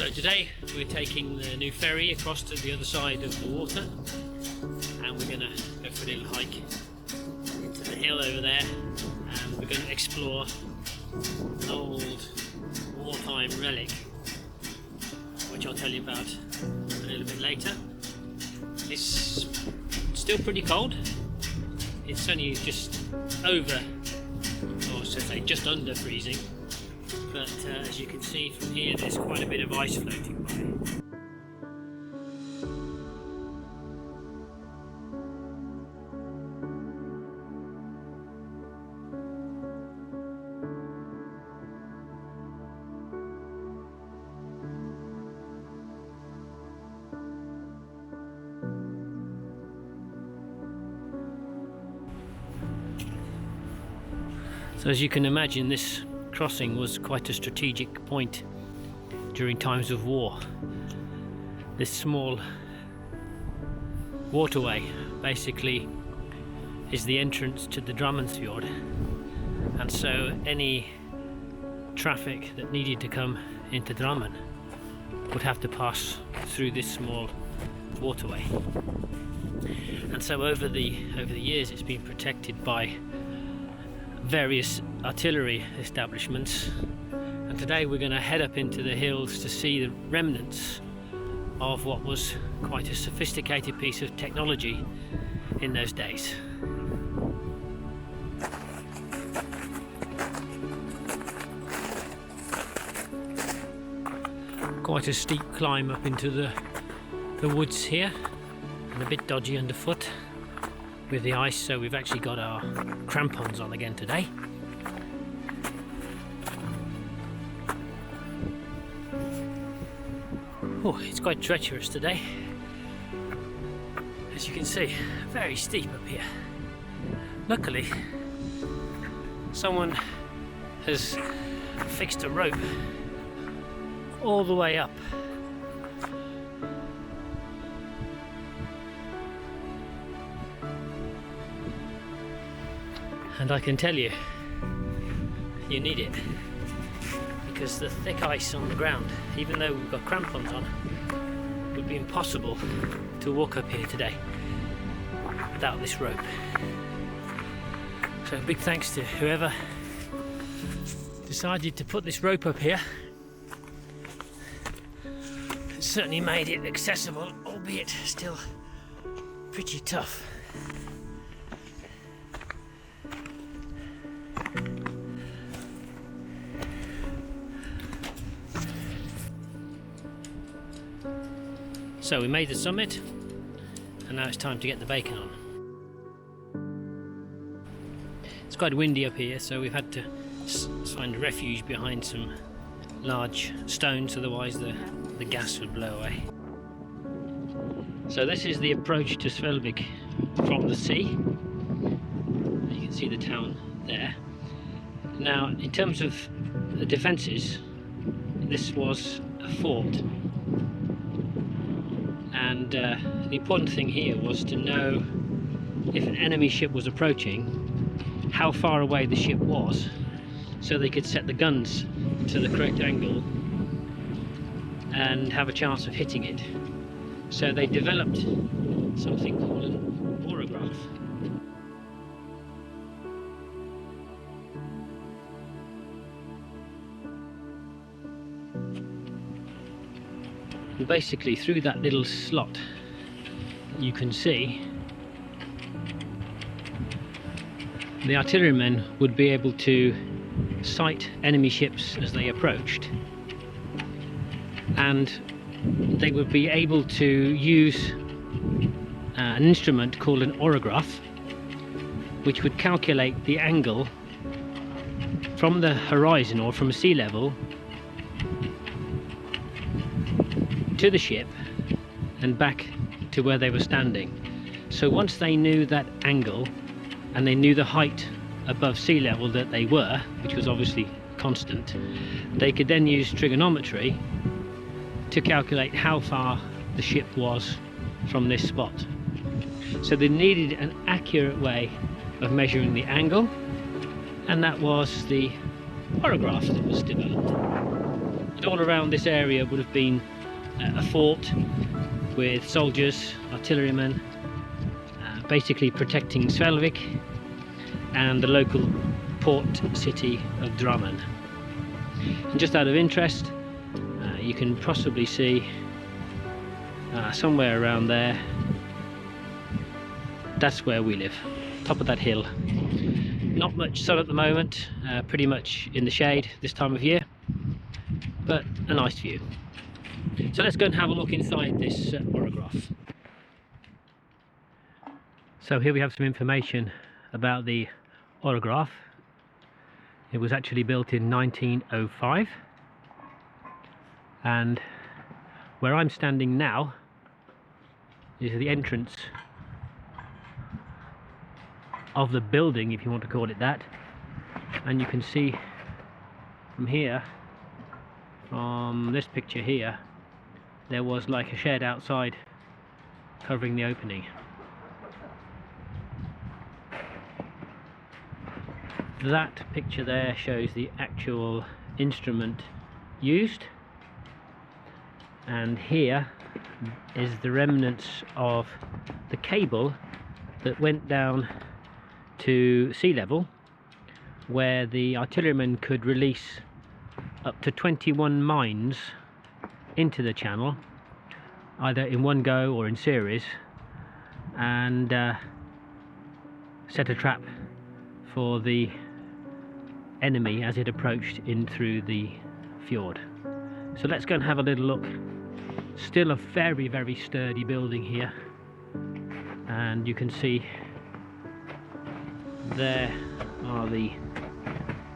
So today we're taking the new ferry across to the other side of the water, and we're going to go for a little hike into the hill over there, and we're going to explore an old wartime relic, which I'll tell you about a little bit later. It's still pretty cold. It's only just over, or should I say just under freezing, but as you can see from here there's quite a bit of ice floating by. So as you can imagine, this crossing was quite a strategic point during times of war. This small waterway basically is the entrance to the Fjord, and so any traffic that needed to come into Drammen would have to pass through this small waterway. And so over the years it's been protected by various artillery establishments, and today we're going to head up into the hills to see the remnants of what was quite a sophisticated piece of technology in those days. Quite a steep climb up into the woods here, and a bit dodgy underfoot with the ice, so we've actually got our crampons on again today. Oh, it's quite treacherous today. As you can see, very steep up here. Luckily, someone has fixed a rope all the way up. And I can tell you, you need it, because the thick ice on the ground, even though we've got crampons on, would be impossible to walk up here today without this rope. So big thanks to whoever decided to put this rope up here. It certainly made it accessible, albeit still pretty tough. So we made the summit, and now it's time to get the bacon on. It's quite windy up here, so we've had to find refuge behind some large stones, otherwise the gas would blow away. So this is the approach to Svelvik from the sea. You can see the town there. Now, in terms of the defences, this was a fort. And the important thing here was to know if an enemy ship was approaching, how far away the ship was, so they could set the guns to the correct angle and have a chance of hitting it. So they developed something called an orograph. And basically through that little slot you can see the artillerymen would be able to sight enemy ships as they approached, and they would be able to use an instrument called an orograph, which would calculate the angle from the horizon or from sea level to the ship and back to where they were standing. So once they knew that angle and they knew the height above sea level that they were, which was obviously constant, they could then use trigonometry to calculate how far the ship was from this spot. So they needed an accurate way of measuring the angle, and that was the orograph that was developed. All around this area would have been a fort with soldiers, artillerymen, basically protecting Svelvik and the local port city of Drammen. And just out of interest, you can possibly see somewhere around there, that's where we live, top of that hill. Not much sun at the moment, pretty much in the shade this time of year, but a nice view. So let's go and have a look inside this orograph. So here we have some information about the orograph. It was actually built in 1905, and where I'm standing now is the entrance of the building, if you want to call it that. And you can see from here, from this picture here, there was like a shed outside covering the opening. That picture there shows the actual instrument used, and here is the remnants of the cable that went down to sea level, where the artillerymen could release up to 21 mines into the channel, either in one go or in series, and set a trap for the enemy as it approached in through the fjord. So let's go and have a little look. Still a very, very sturdy building here, and you can see there are the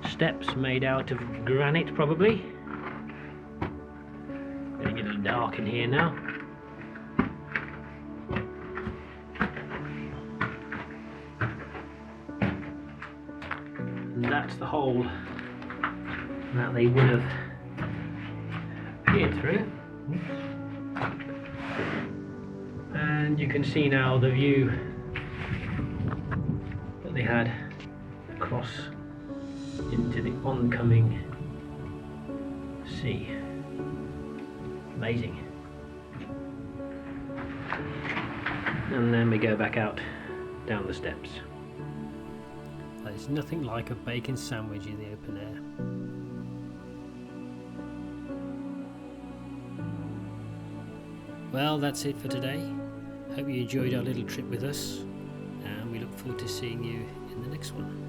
steps made out of granite, probably. Getting a little dark in here now. And that's the hole that they would have peered through. And you can see now the view that they had across into the oncoming sea. Amazing. And then we go back out down the steps. There's nothing like a bacon sandwich in the open air. Well, that's it for today. Hope you enjoyed our little trip with us, and we look forward to seeing you in the next one.